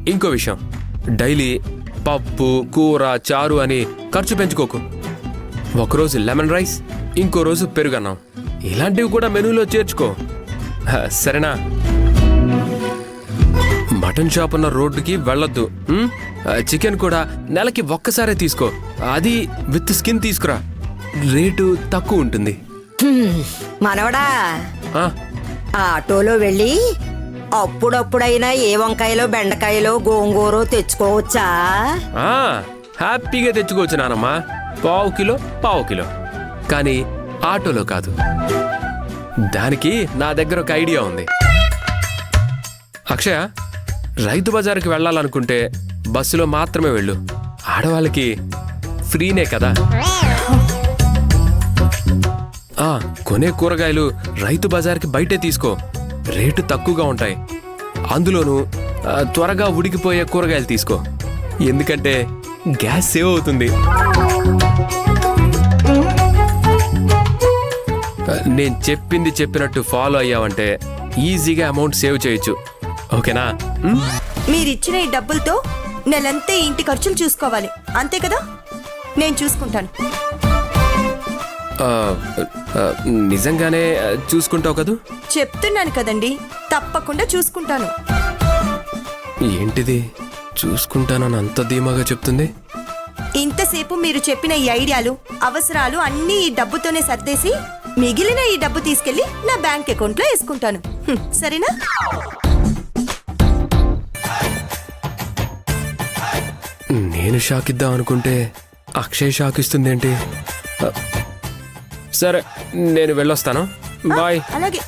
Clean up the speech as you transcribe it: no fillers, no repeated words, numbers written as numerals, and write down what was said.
ఇంకో విషయం, డైలీ పప్పు కూర చారు అని ఖర్చు పెంచుకోకు. ఒకరోజు లెమన్ రైస్, ఇంకో రోజు పెరుగన్నం, ఇలాంటివి కూడా మెనూలో చేర్చుకో. సరేనా? మటన్ షాప్ ఉన్న రోడ్డుకి వెళ్ళొద్దు. చికెన్ కూడా నెలకి ఒక్కసారే తీసుకో, అది విత్ స్కిన్ తీసుకురా, రేటు తక్కువ ఉంటుంది. మనవడా, ఆ, ఆటోలో వెళ్ళి అప్పుడప్పుడైనా ఏ వంకాయలో బెండకాయలో గోంగూర తెచ్చుకోవచ్చా? హ్యాపీగా తెచ్చుకోవచ్చు నానమ్మా, పావు కిలో. కానీ ఆటోలో కాదు. దానికి నా దగ్గర ఒక ఐడియా ఉంది. అక్షయ, రైతు బజార్కి వెళ్ళాలనుకుంటే బస్సులో మాత్రమే వెళ్ళు. ఆడవాళ్ళకి ఫ్రీనే కదా. కొనే కూరగాయలు రైతు బజార్కి బయటే తీసుకో, రేటు తక్కువగా ఉంటాయి. అందులోనూ త్వరగా ఉడికిపోయే కూరగాయలు తీసుకో, ఎందుకంటే గ్యాస్ సేవ్ అవుతుంది. నేను చెప్పింది చెప్పినట్టు ఫాలో అయ్యావంటే ఈజీగా అమౌంట్ సేవ్ చేయొచ్చు. ఓకేనా? మీరిచ్చిన ఈ డబ్బులతో నెలంతా ఇంటి ఖర్చులు చూసుకోవాలి, అంతే కదా? నేను చూసుకుంటాను. నిజంగానే చూసుకుంటావు కదూ? చెప్తున్నాను కదండి, తప్పకుండా చూసుకుంటాను. ఏంటిది చూసుకుంటానని అంత ధీమాగా చెప్తుంది? ఇంతసేపు మీరు చెప్పిన ఈ ఐడియాలు, అవసరాలు అన్నీ ఈ డబ్బుతోనే సర్దేసి మిగిలిన ఈ డబ్బు తీసుకెళ్లి నా బ్యాంక్ అకౌంట్లో వేసుకుంటాను. సరేనా? నేను షాక్ ఇద్దాం అనుకుంటే అక్షయ్ షాక్ ఇస్తుందేంటి? సరే, నేను వెళ్ళొస్తాను. బాయ్. అలాగే.